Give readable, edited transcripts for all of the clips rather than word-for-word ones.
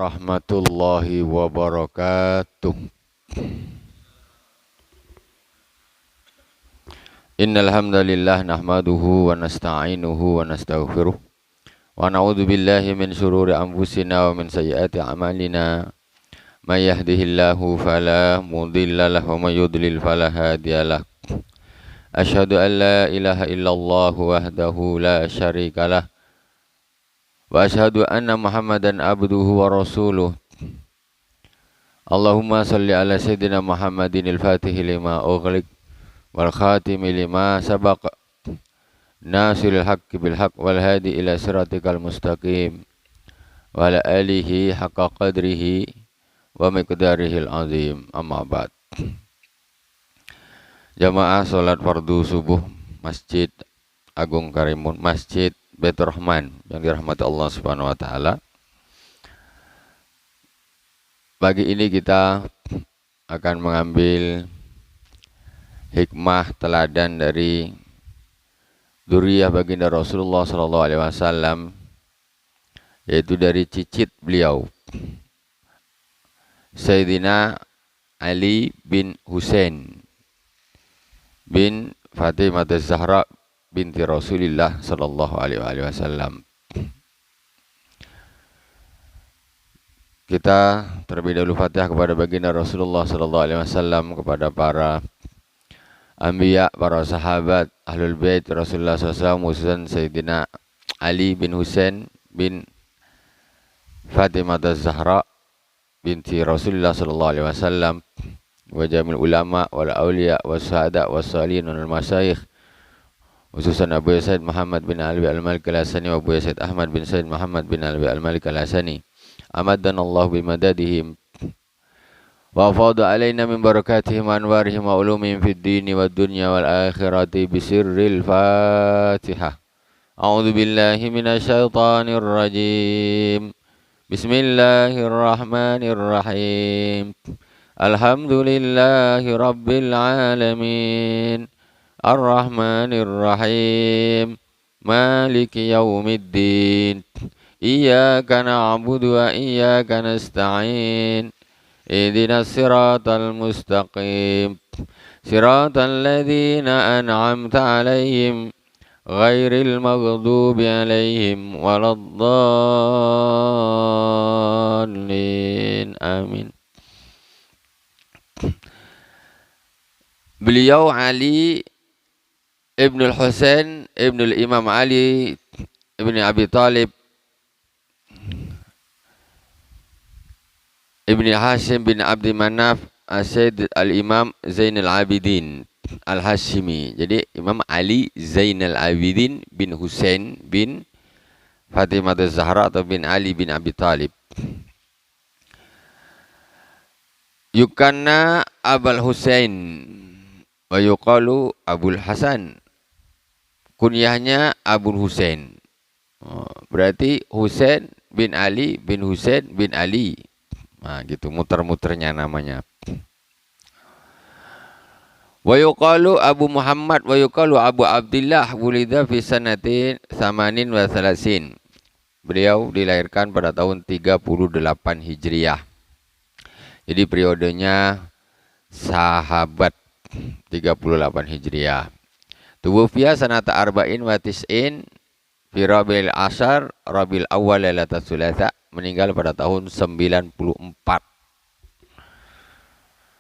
Rahmatullahi wabarakatuh. Innal hamdalillah nahmaduhu wa nasta'inuhu wa nastaghfiruh wa na'udzu billahi min shururi anfusina wa min sayyiati a'malina. May yahdihillahu fala mudilla lahu wa may yudlil fala hadiyalah. Asyhadu an la ilaha illallah wahdahu la syarikalah wa asyhadu anna Muhammadan abduhu wa rasuluh. Allahumma salli ala sayyidina Muhammadin al-Fatihi lima ughliq wal khatimi lima sabaq nasiril haqqi bil haqq wal hadi ila siratikal mustaqim wa ala alihi haqqa qadrihi wa miqdarihil azim. Amma ba'd. Jamaah salat fardu subuh Masjid Agung Karimun, Masjid Baitur Rahman yang dirahmati Allah Subhanahu wa taala. Pagi ini kita akan mengambil hikmah teladan dari dzurriyyah baginda Rasulullah sallallahu alaihi wasallam, yaitu dari cicit beliau Sayyidina Ali bin Husain bin Fatimah Az-Zahra binti Rasulillah sallallahu alaihi wasallam. Kita terlebih dahulu Fatihah kepada baginda Rasulullah sallallahu alaihi wasallam, kepada para anbiya, para sahabat, ahlul bait Rasulullah SAW, khususan Sayyidina Ali bin Husain bin Fatimah Az-Zahra binti Rasulullah sallallahu alaihi wasallam, wa jamil ulama wal auliya was syuhada was shalihin wal masyayikh, khususan Abu Said Muhammad bin Alwi Al-Malik Al-Hasani wa Abu Said Ahmad bin Said Muhammad bin Alwi Al-Malik Al-Hasani, amaddanallahu bimadadihim wa fadha alaina min barakatihim wa anwarihim wa ulumihim fid dini wad dunya wal akhirati bisirril Fatihah. A'udzu billahi minasy syaithanir rajim. Bismillahirrahmanirrahim. Alhamdulillahi rabbil alamin. Ar-Rahmanir Rahim. Maliki yaumiddin. Iyyaka na'budu wa iyyaka nasta'in. Ihdinas siratal mustaqim. Siratal ladzina an'amta 'alaihim ghairil maghdubi 'alaihim waladdallin. Amin. Beliau Ali Ibnul Husain Ibnul Imam Ali Ibn Abi Talib Ibni Hashim bin Abdi Manaf Asyid Al-Imam Zainal Abidin Al-Hashimi. Jadi Imam Ali Zainal Abidin bin Husain bin Fatimah Az-Zahra atau bin Ali bin Abi Talib. Yukanna Abul Husain wa yuqalu Abul Hasan. Kunyahnya Abul Husain. Berarti Husain bin Ali bin Husain bin Ali. Nah gitu muter-muternya namanya. Wa yuqalu Abu Muhammad wa yuqalu Abu Abdullah, wulida fi sanatin samanin wa salasin. Beliau dilahirkan pada tahun 38 Hijriah. Jadi periodenya sahabat 38 Hijriah. Tuwfiya sanata arba'in wa tis'in fi Rabiul Ashar Rabiul Awwal lailatul Tsulatsa. Meninggal pada tahun 94.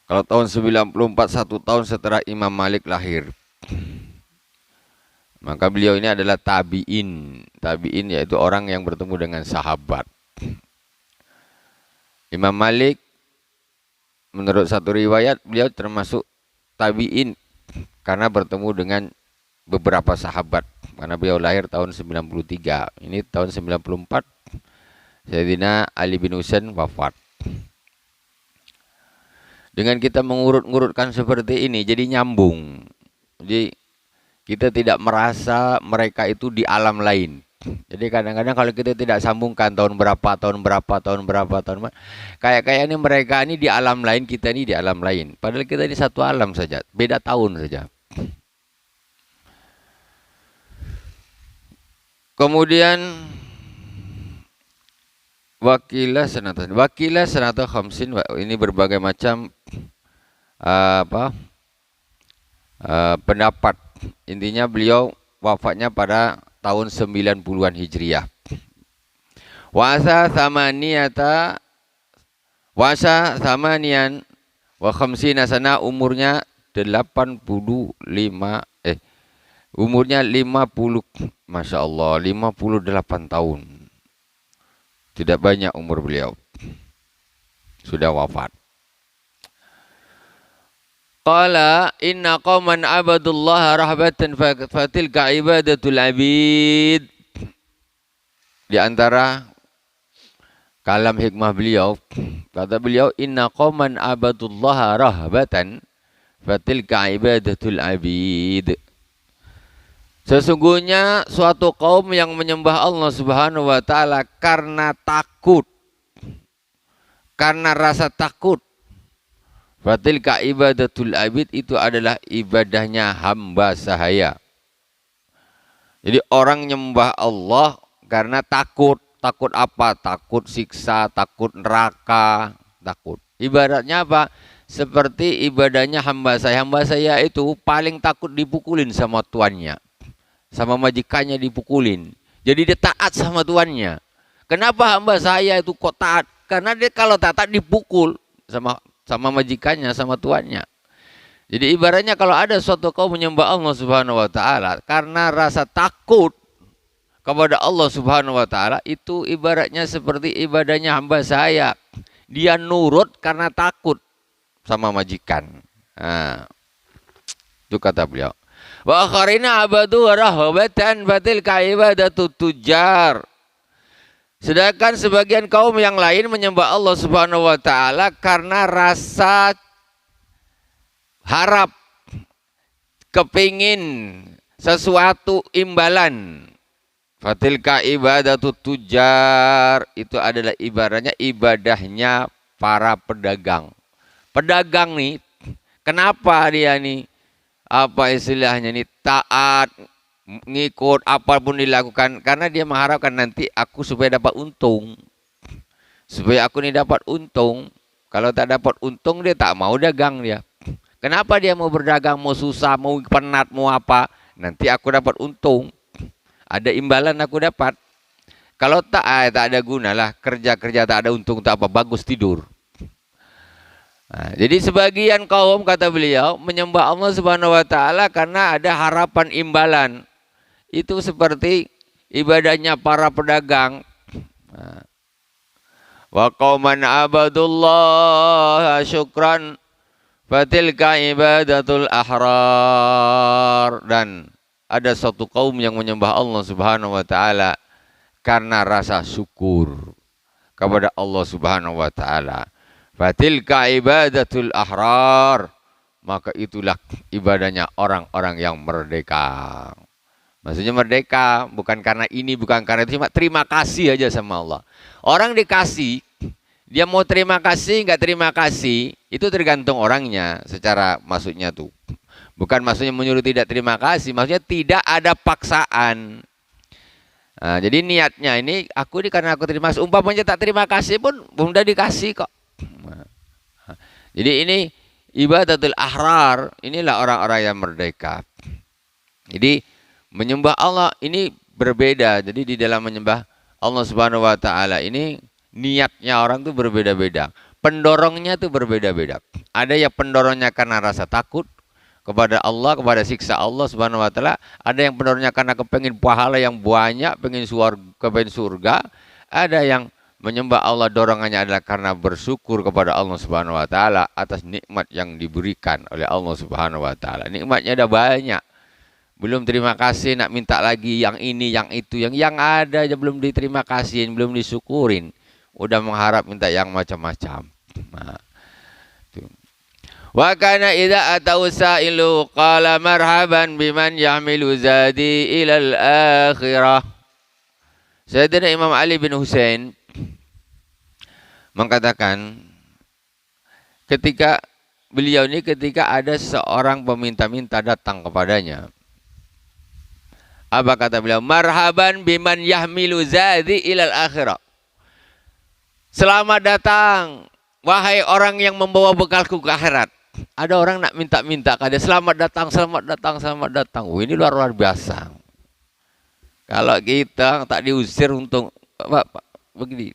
Kalau tahun 94 1 tahun setelah Imam Malik lahir. Maka beliau ini adalah tabi'in. Tabi'in yaitu orang yang bertemu dengan sahabat. Imam Malik menurut satu riwayat beliau termasuk tabi'in karena bertemu dengan beberapa sahabat. Karena beliau lahir tahun 93. Ini tahun 94. Sayyidina Ali bin Husain wafat. Dengan kita mengurut-ngurutkan seperti ini jadi nyambung. Jadi kita tidak merasa mereka itu di alam lain. Jadi kadang-kadang kalau kita tidak sambungkan tahun berapa, kayak ini mereka ini di alam lain, kita ini di alam lain. Padahal kita ini satu alam saja, beda tahun saja. Kemudian Wakilah sanata khamsin, ini berbagai macam apa pendapat. Intinya beliau wafatnya pada tahun 90-an Hijriah. Wasa samanian wa khamsina sana, umurnya 50, Masya Allah, 58 tahun. Tidak banyak umur beliau, sudah wafat. Qala inna qauman abadullah rahbatan fatilka ibadatul abid. Di antara kalam hikmah beliau, kata beliau, inna qauman abadullah rahbatan fatilka ibadatul abid. Sesungguhnya suatu kaum yang menyembah Allah Subhanahu wa taala karena takut, karena rasa takut. Fatilka ibadatul abid, itu adalah ibadahnya hamba sahaya. Jadi orang nyembah Allah karena takut. Takut apa? Takut siksa, takut neraka, takut. Ibaratnya apa? Seperti ibadahnya hamba saya. Hamba saya itu paling takut dipukulin sama tuannya, sama majikannya dipukulin. Jadi dia taat sama tuannya. Kenapa hamba saya itu kok taat? Karena dia kalau taat dipukul sama majikannya, sama tuannya. Jadi ibaratnya kalau ada suatu kaum menyembah Allah Subhanahu wa taala karena rasa takut kepada Allah Subhanahu wa taala, itu ibaratnya seperti ibadahnya hamba saya. Dia nurut karena takut sama majikan. Nah, itu kata beliau. Wa akharina abadu rahbatan fatilka ibadatut tujar. Sedangkan sebagian kaum yang lain menyembah Allah Subhanahu wa taala karena rasa harap, kepingin sesuatu imbalan. Fatilka ibadatut tujar, itu adalah ibadahnya para pedagang. Pedagang nih, kenapa dia nih apa istilahnya nih taat, ngikut apapun dilakukan, karena dia mengharapkan nanti aku supaya dapat untung. Supaya aku nih dapat untung. Kalau tak dapat untung dia tak mau dagang dia. Kenapa dia mau berdagang, mau susah, mau penat, mau apa? Nanti aku dapat untung. Ada imbalan aku dapat. Kalau tak ada guna lah. Kerja-kerja tak ada untung, tak apa, bagus tidur. Nah, jadi sebagian kaum, kata beliau, menyembah Allah Subhanahu wa taala karena ada harapan imbalan. Itu seperti ibadahnya para pedagang. Nah, wa qauman abadullah syukran fatilka ibadatul ahrar. Dan ada satu kaum yang menyembah Allah Subhanahu wa taala karena rasa syukur kepada Allah Subhanahu wa taala. Fatilka ibadatul ahrar, maka itulah ibadahnya orang-orang yang merdeka. Maksudnya merdeka bukan karena ini, bukan karena itu, cuma terima kasih aja sama Allah. Orang dikasih, dia mau terima kasih, nggak terima kasih, itu tergantung orangnya. Secara maksudnya tuh, bukan maksudnya menyuruh tidak terima kasih, maksudnya tidak ada paksaan. Nah, jadi niatnya ini, aku ini karena aku terima kasih, umpamanya tak terima kasih pun udah dikasih kok. Jadi ini ibadatul ahrar, inilah orang-orang yang merdeka. Jadi menyembah Allah ini berbeda. Jadi di dalam menyembah Allah Subhanahu wa taala ini niatnya orang tuh berbeda-beda. Pendorongnya tuh berbeda-beda. Ada yang pendorongnya karena rasa takut kepada Allah, kepada siksa Allah Subhanahu wa taala. Ada yang pendorongnya karena kepengen pahala yang banyak, pengen surga. Ada yang menyembah Allah dorongannya adalah karena bersyukur kepada Allah Subhanahu wa taala atas nikmat yang diberikan oleh Allah Subhanahu wa taala. Nikmatnya ada banyak. Belum terima kasih, nak minta lagi yang ini, yang itu, yang ada aja belum diterima kasihin, belum disyukurin. Udah mengharap minta yang macam-macam. Nah, wa kana idza atau sa'ilu qala marhaban biman yahmilu zadi ilal akhirah. Sayyidina Imam Ali bin Husain mengatakan ketika beliau ini ketika ada seorang peminta-minta datang kepadanya, apa kata beliau? Marhaban biman yahmilu zadi ilal akhirah. Selamat datang, wahai orang yang membawa bekalku ke akhirat. Ada orang nak minta-minta ke dia, selamat datang, selamat datang, selamat datang. Oh, ini luar biasa. Kalau kita tak diusir untung, begini,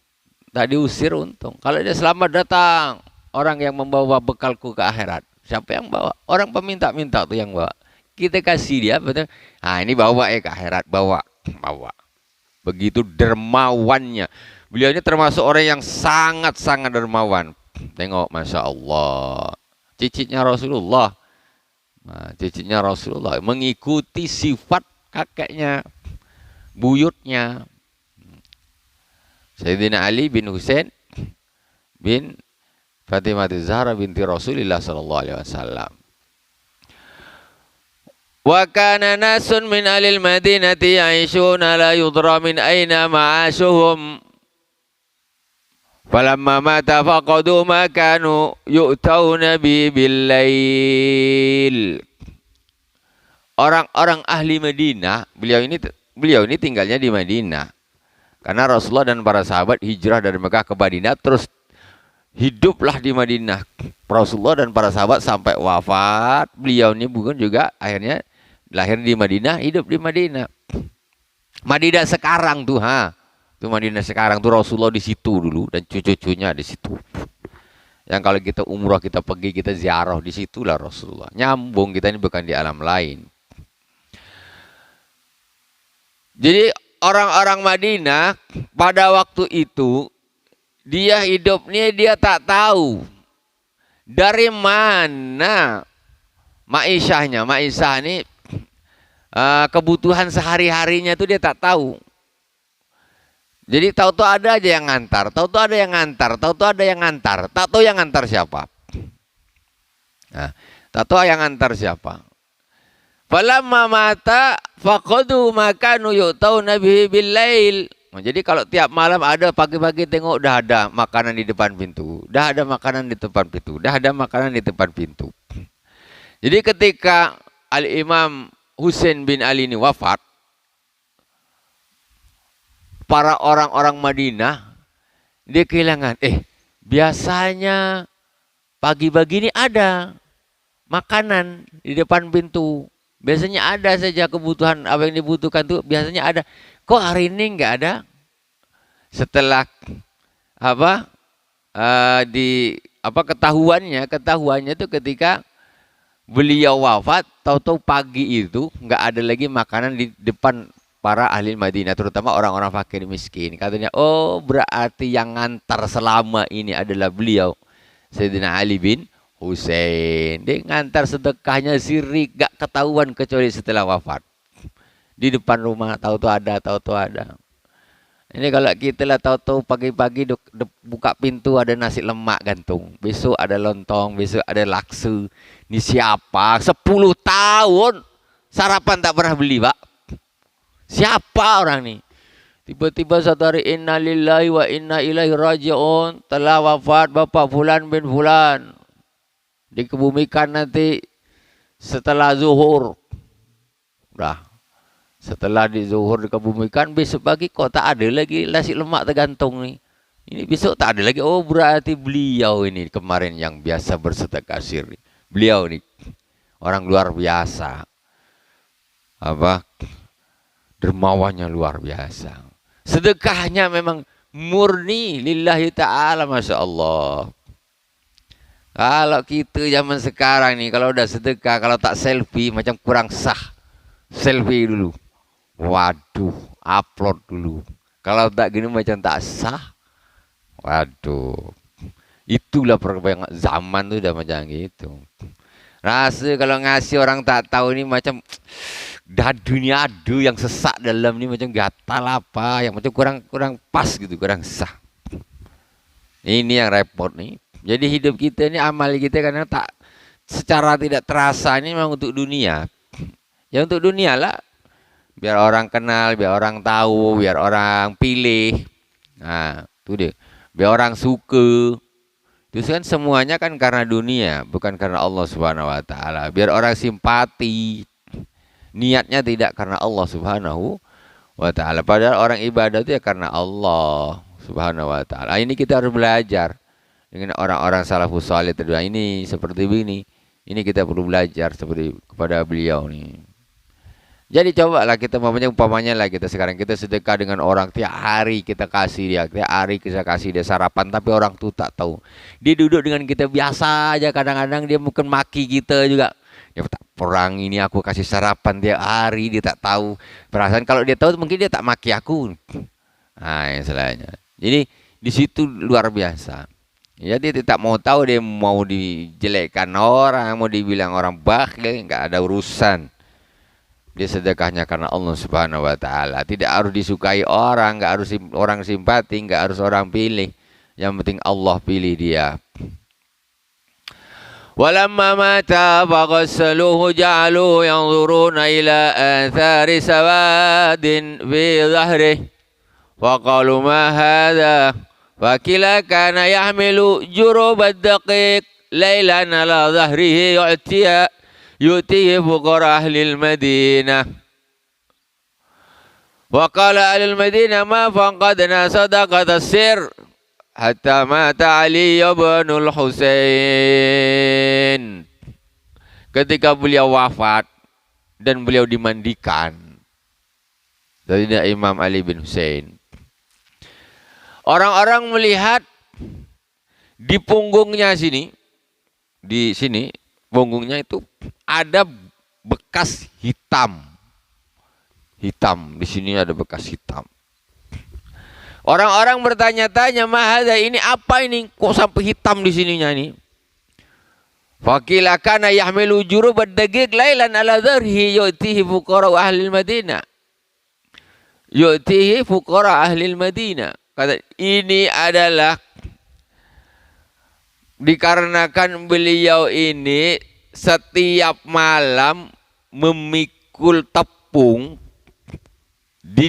tak diusir untung. Kalau dia selamat datang, orang yang membawa bekalku ke akhirat. Siapa yang bawa? Orang peminta-minta tuh yang bawa. Kita kasih dia, betul. Nah ini bawa ke akhirat, bawa. Begitu dermawannya. Beliau ini termasuk orang yang sangat-sangat dermawan. Tengok, Masya Allah. Cicitnya Rasulullah. Nah, cicitnya Rasulullah. Mengikuti sifat kakeknya, buyutnya. Sayyidina Ali bin Husain bin Fatimah Zahra binti Rasulullah sallallahu alaihi wasallam. Wa kana nasun min alil madinati ya'ishuna la yudra min aina ma'ashuhum. Falamma mata faqadu ma kanu yu'tauna bi billail. Orang-orang ahli Madinah, beliau ini tinggalnya di Madinah. Karena Rasulullah dan para sahabat hijrah dari Mekah ke Madinah, terus hiduplah di Madinah. Rasulullah dan para sahabat sampai wafat. Beliau ini bukan juga akhirnya lahir di Madinah, hidup di Madinah. Madinah sekarang tuh, Tuh Madinah sekarang tuh Rasulullah di situ dulu dan cucu-cucunya di situ. Yang kalau kita umrah, kita pergi, kita ziarah, di situlah Rasulullah. Nyambung, kita ini bukan di alam lain. Jadi orang-orang Madinah pada waktu itu dia hidupnya dia tak tahu dari mana ma'isyahnya. Ma'isyah ini kebutuhan sehari-harinya itu dia tak tahu. Jadi tahu-tahu ada aja yang ngantar, tahu-tahu ada yang ngantar, tahu-tahu ada yang ngantar, tak tahu yang ngantar siapa. Nah, tak tahu yang ngantar siapa. Falamma mata faqadu makanu yu'tauna bihi billail. Jadi kalau tiap malam ada, pagi-pagi tengok udah ada makanan di depan pintu, udah ada makanan di depan pintu, udah ada makanan di depan pintu. Jadi ketika Al-Imam Husain bin Ali ini wafat, para orang-orang Madinah dia kehilangan. Biasanya pagi-pagi ini ada makanan di depan pintu. Biasanya ada saja kebutuhan apa yang dibutuhkan tuh biasanya ada. Kok hari ini nggak ada? Setelah ketahuannya tuh ketika beliau wafat, tahu-tahu pagi itu nggak ada lagi makanan di depan para ahli Madinah, terutama orang-orang fakir miskin. Katanya, oh berarti yang ngantar selama ini adalah beliau, Sayyidina Ali bin Husain. Dia ngantar sedekahnya sirik, gak ketahuan kecuali setelah wafat. Di depan rumah, tahu-tahu ada. Ini kalau kita lah tahu-tahu pagi-pagi buka pintu ada nasi lemak gantung. Besok ada lontong, besok ada laksa. Ini siapa? 10 tahun sarapan tak pernah beli, Pak. Siapa orang ini? Tiba-tiba satu hari, inna lillahi wa inna ilaihi raji'un, telah wafat Bapak Fulan bin Fulan. Dikebumikan nanti setelah zuhur. Udah. Setelah di zuhur dikebumikan, besok pagi kok tak ada lagi nasi lemak tergantung nih. Ini besok tak ada lagi. Oh berarti beliau ini kemarin yang biasa bersedekah sirri. Beliau nih orang luar biasa. Dermawannya luar biasa. Sedekahnya memang murni lillahi ta'ala, Masya Allah. Kalau kita zaman sekarang nih, kalau udah sedekah, kalau tak selfie macam kurang sah. Selfie dulu. Waduh, upload dulu. Kalau tak gini macam tak sah. Waduh. Itulah perkembangan zaman tuh udah macam gitu. Rasa kalau ngasih orang tak tahu ini macam dah dunia adu yang sesak dalam ini, macam gatal apa yang macam kurang pas gitu, kurang sah. Ini yang repot nih. Jadi hidup kita ini, amal kita karena tak secara tidak terasa ini memang untuk dunia. Ya untuk dunia lah. Biar orang kenal, biar orang tahu, biar orang pilih. Nah, itu dia. Biar orang suka. Itu kan semuanya kan karena dunia, bukan karena Allah Subhanahu wa taala. Biar orang simpati. Niatnya tidak karena Allah Subhanahu wa taala. Padahal orang ibadah itu ya karena Allah Subhanahu wa ta'ala. Ini kita harus belajar dengan orang-orang salafus saleh terdahulu. Ini seperti ini. Ini kita perlu belajar seperti kepada beliau nih. Jadi cobalah kita umpamanya lah kita sekarang kita sedekah dengan orang tiap hari kita kasih dia, tiap hari kita kasih dia sarapan tapi orang tuh tak tahu. Dia duduk dengan kita biasa aja kadang-kadang dia mungkin maki kita juga. Ya tak perang ini aku kasih sarapan tiap hari dia tak tahu. Perasaan kalau dia tahu mungkin dia tak maki aku. Nah, istilahnya. Jadi di situ luar biasa. Ya dia tidak mau tahu dia mau dijelekkan orang, mau dibilang orang bakhil, enggak ada urusan. Dia sedekahnya karena Allah Subhanahu wa taala. Tidak harus disukai orang, enggak harus orang simpati, enggak harus orang pilih. Yang penting Allah pilih dia. Walamma mata faghassaluhu ja'aluhu yanzuruna ila athari sawadin fi dhahrihi. وقالوا ما هذا فكلا كان يحمل جروب الدقيق ليلا على ظهره يؤتيه فقراء أهل المدينة وقال أهل المدينة ما فقدنا صدقة السر حتى مات علي بن الحسين. Ketika beliau wafat dan beliau dimandikan dari Imam Ali bin Husain, orang-orang melihat di punggungnya sini, di sini punggungnya itu ada bekas hitam. Hitam, di sini ada bekas hitam. Orang-orang bertanya-tanya, "Mahada ini apa ini? Kok sampai hitam di sininya ini?" Faqila kana yahmilu jurubad daqiq lailan ala dharhi yu'tihi fuqara ahli Madinah. Yu'tihi fuqara ahli Madinah. Kata ini adalah dikarenakan beliau ini setiap malam memikul tepung di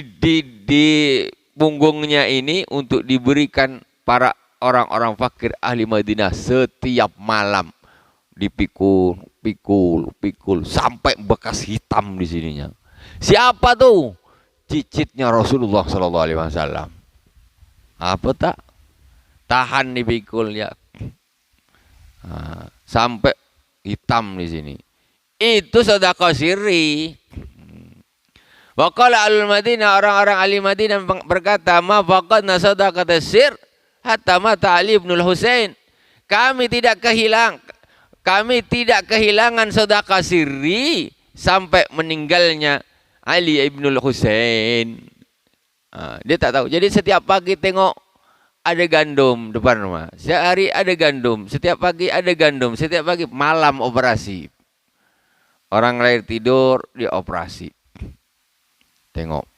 punggungnya ini untuk diberikan para orang-orang fakir ahli Madinah setiap malam dipikul, pikul sampai bekas hitam di sininya. Siapa tuh? Cicitnya Rasulullah Sallallahu Alaihi Wasallam. Apa tak? Tahan dipikul ya. Sampai hitam di sini. Itu sedekah sirri. Wa qala ahlul Madinah, orang-orang ahli Madinah berkata, "Ma faqadna sadaqat sir hatta mata Ali bin Husain." Kami tidak kehilangan sedekah sirri sampai meninggalnya Ali bin Husain. Dia tak tahu. Jadi setiap pagi tengok ada gandum depan rumah. Setiap hari ada gandum. Setiap pagi ada gandum. Setiap pagi malam operasi. Orang lahir tidur dia operasi. Tengok.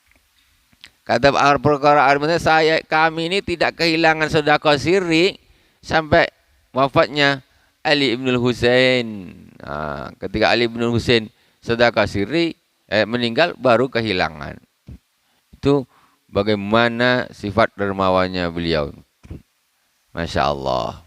Kata perkara kami ini tidak kehilangan sedekah sirri sampai wafatnya Ali bin Husain. Ketika Ali bin Husain sedekah sirri meninggal baru kehilangan. Itu bagaimana sifat dermawannya beliau. Masya Allah.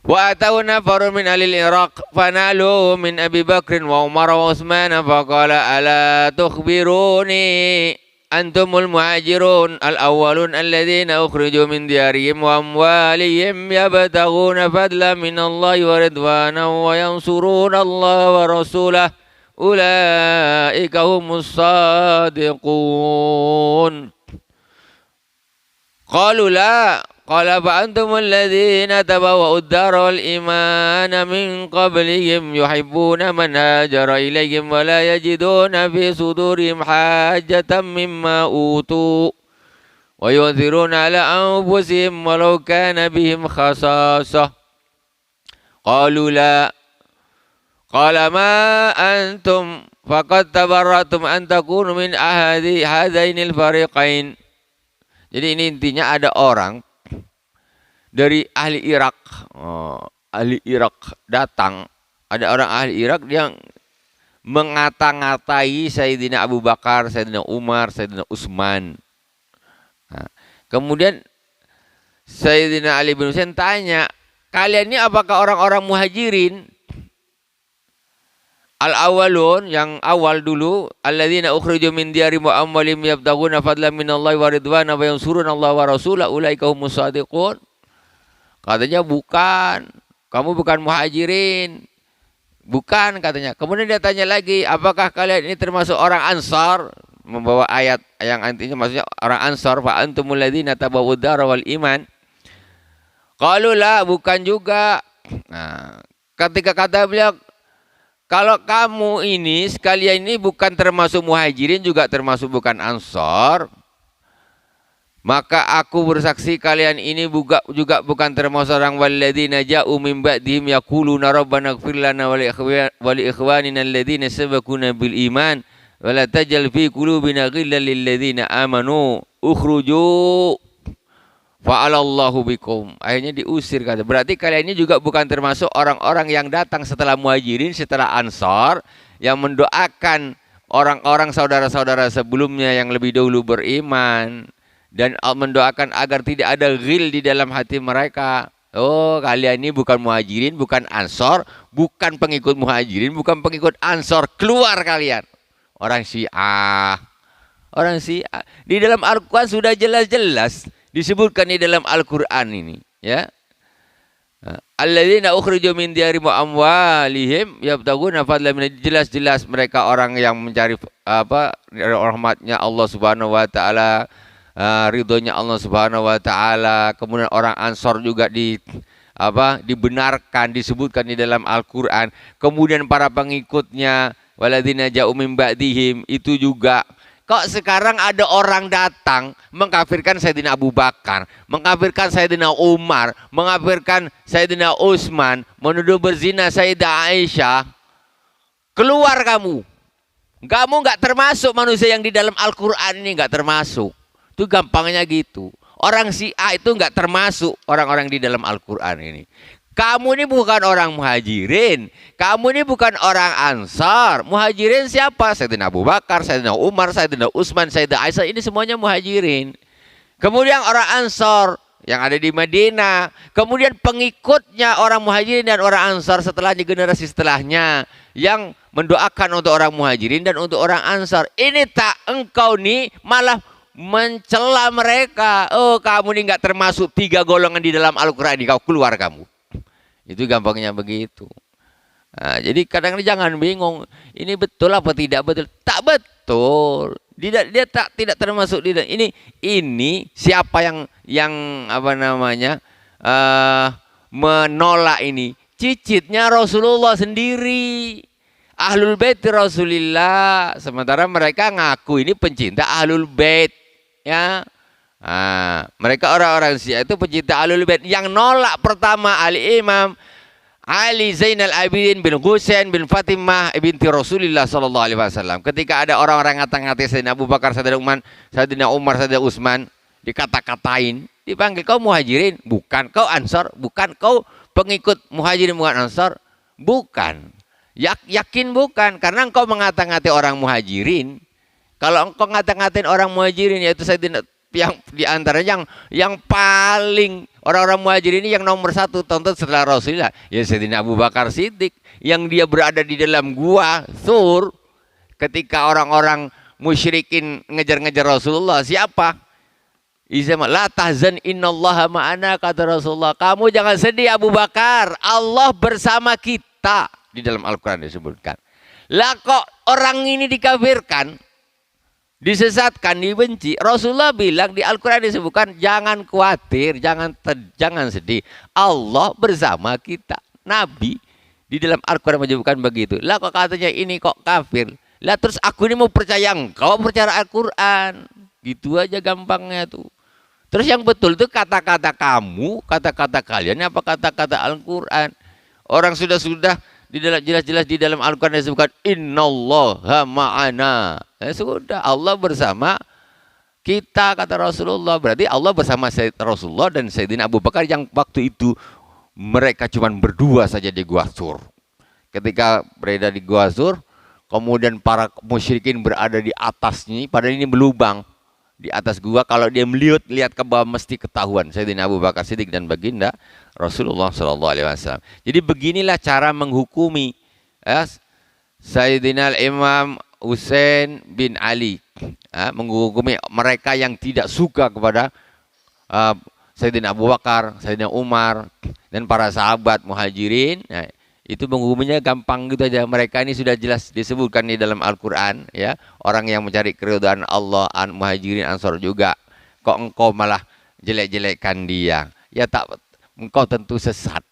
Wa atahu nafarun min alil Iraq fanalu min Abi Bakr wa Umar wa Utsman faqala ala tukhbiruni antumul muhajirun al-awwalun alladhina ukhriju min diyarihim wa amwalihim yabtaghuna fadlan min Allah wa ridwanan wa yansuruna Allah wa rasulahu ulaika humus sadiqun. Qalu la qala fa antumul ladzina tabawwa'ud dara wal imana min qablihim yuhibbuna man hajara ilayhim wa la yajiduna fi sudurihim hajatan mimma utu wa yu'thiruna ala anfusihim walau kana bihim khasasah. Qalu la qala ma antum faqad tabarratum an takunu min ahadi hadainil fariqain. Jadi ini intinya ada orang dari ahli Irak, ahli Irak datang, ada orang ahli Irak yang mengata-ngatai Sayyidina Abu Bakar, Sayyidina Umar, Sayyidina Utsman. Kemudian Sayyidina Ali bin Husain tanya, kalian ini apakah orang-orang muhajirin? Al-awwalun, yang awal dulu, alladzina ukhriju min diyarihim wa amwalihim yabtaghuna fadlan minallahi wa ridwana wa yansuruna Allah wa rasulahu ulaika humus shadiqun. Katanya bukan, kamu bukan muhajirin. Bukan katanya. Kemudian dia tanya lagi, apakah kalian ini termasuk orang Ansar? Membawa ayat yang artinya maksudnya orang Ansar, fa antumul ladzina tabawwa'ud dar wal iman. Qalu la, bukan juga. Nah, ketika kata beliau, kalau kamu ini sekalian ini bukan termasuk muhajirin juga termasuk bukan ansor, maka aku bersaksi kalian ini juga bukan termasuk orang walladzina ja'u min ba'dihim yaquluna rabbana ighfir lana wa li ikhwanina alladzina sabaquna bil iman wa la tajal fi qulubina ghillan lil ladzina amanu ukhruju fa'alallahu bikum. Akhirnya diusir kata. Berarti kalian ini juga bukan termasuk orang-orang yang datang setelah muhajirin, setelah ansar, yang mendoakan orang-orang saudara-saudara sebelumnya yang lebih dahulu beriman dan mendoakan agar tidak ada ghil di dalam hati mereka. Oh, kalian ini bukan muhajirin, bukan ansar, bukan pengikut muhajirin, bukan pengikut ansar. Keluar kalian. Orang Syiah. Orang Syiah. Di dalam Al-Quran sudah jelas-jelas disebutkan di dalam Al-Quran ini, ya. Alladzina ukhriju min diyarihim wa amwalihim yabtaghuna fadlan min, jelas-jelas mereka orang yang mencari rahmatnya Allah Subhanahu wa taala, ridhonya Allah Subhanahu wa taala. Kemudian orang Ansor juga dibenarkan, disebutkan di dalam Al-Quran. Kemudian para pengikutnya walladzina ja'u min ba'dihim itu juga. Kok sekarang ada orang datang mengkafirkan Sayyidina Abu Bakar, mengkafirkan Sayyidina Umar, mengkafirkan Sayyidina Utsman, menuduh berzina Sayyidah Aisyah. Keluar kamu. Kamu nggak termasuk manusia yang di dalam Al-Quran ini, nggak termasuk. Itu gampangnya gitu. Orang Syiah itu nggak termasuk orang-orang di dalam Al-Quran ini. Kamu ini bukan orang muhajirin. Kamu ini bukan orang ansar. Muhajirin siapa? Sayyidina Abu Bakar, Sayyidina Umar, Sayyidina Utsman, Sayyidah Aisyah. Ini semuanya muhajirin. Kemudian orang ansar yang ada di Madinah. Kemudian pengikutnya orang muhajirin dan orang ansar setelahnya, generasi setelahnya, yang mendoakan untuk orang muhajirin dan untuk orang ansar. Ini tak engkau nih malah mencela mereka. Oh, kamu ini nggak termasuk 3 golongan di dalam Al-Quran ini. Kau keluar kamu. Itu gampangnya begitu. Nah, jadi kadang-kadang jangan bingung, ini betul apa tidak betul? Tak betul. Dia tidak termasuk di ini siapa yang menolak ini? Cicitnya Rasulullah sendiri. Ahlul Bait Rasulillah. Sementara mereka ngaku ini pencinta Ahlul Bait, ya. Nah, mereka orang-orang Syiah itu pecinta Ahlul Bait. Yang nolak pertama Al-Imam Ali Zainal Abidin bin Husain bin Fatimah binti Rasulullah sallallahu alaihi wasallam. Ketika ada orang-orang ngata-ngatain Sayyidina Abu Bakar, Sayyidina Umar, Sayyidina Utsman, dikata-katain, dipanggil, kau muhajirin? Bukan. Kau ansar? Bukan. Kau pengikut muhajirin bukan ansar? Bukan. Yakin bukan, karena engkau mengata-ngatain orang muhajirin. Kalau engkau ngata-ngatain orang muhajirin, yaitu Sayyidina, yang diantaranya yang paling orang-orang muhajirin ini yang nomor 1 tonton setelah Rasulullah, ya Sayyidina Abu Bakar Siddiq, yang dia berada di dalam gua Thur ketika orang-orang musyrikin ngejar-ngejar Rasulullah. Siapa? La tahzan innallaha ma'ana, kata Rasulullah. Kamu jangan sedih Abu Bakar, Allah bersama kita. Di dalam Al-Quran disebutkan. Lah kok orang ini dikafirkan, disesatkan, dibenci. Rasulullah bilang di Al-Quran disebutkan, jangan khawatir, jangan sedih, Allah bersama kita. Nabi di dalam Al-Quran menyebutkan begitu. Lah kok katanya ini kok kafir? Lah terus aku ini mau percaya engkau percaya Al-Quran? Gitu aja gampangnya tuh. Terus yang betul itu kata-kata kamu, kata-kata kalian, apa kata-kata Al-Quran? Orang sudah jelas-jelas di dalam Al-Quran disebutkan innallaha ma'ana. Sudah, Allah bersama kita, kata Rasulullah. Berarti Allah bersama Rasulullah dan Sayyidina Abu Bakar yang waktu itu mereka cuma berdua saja di Gua Thur. Ketika berada di Gua Thur, kemudian para musyrikin berada di atasnya, padahal ini berlubang di atas gua. Kalau dia lihat ke bawah mesti ketahuan Sayyidina Abu Bakar Siddiq dan baginda Rasulullah SAW. Jadi beginilah cara menghukumi, ya, Sayyidina Imam Husain bin Ali menghukumi mereka yang tidak suka kepada Sayyidina Abu Bakar, Sayyidina Umar dan para sahabat muhajirin. Nah, itu menghukumnya gampang gitu aja. Mereka ini sudah jelas disebutkan di dalam Al-Quran, ya. Orang yang mencari keridhaan Allah, muhajirin, ansor juga. Kok engkau malah jelek-jelekkan dia? Ya tak, engkau tentu sesat.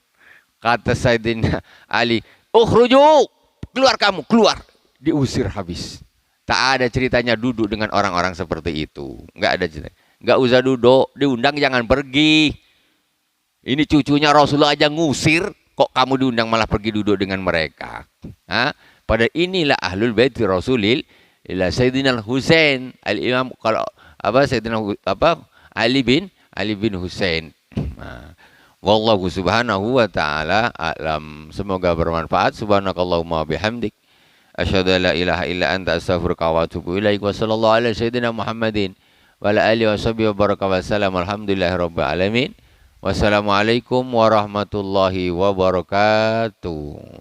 Kata Sayyidina Ali, ukhruju, keluar kamu, keluar. Diusir habis. Tak ada ceritanya duduk dengan orang-orang seperti itu. Enggak ada cerita. Enggak usah duduk, diundang jangan pergi. Ini cucunya Rasulullah aja ngusir, kok kamu diundang malah pergi duduk dengan mereka. Pada inilah ahlul bait Rasulil ila Sayyidina Husain al-Imam, kalau Sayyidina Ali bin Husain. Wallahu subhanahu wa ta'ala a'lam. Semoga bermanfaat. Subhanakallahumma bihamdik asyhadu an la ilaha illa anta astaghfiruka wa atubu ilaik. Wa sallallahu ala sayyidina Muhammadin wa ala alihi washabihi wa baraka wa sallam. Alhamdulillahirabbil alamin. Wassalamualaikum warahmatullahi wabarakatuh.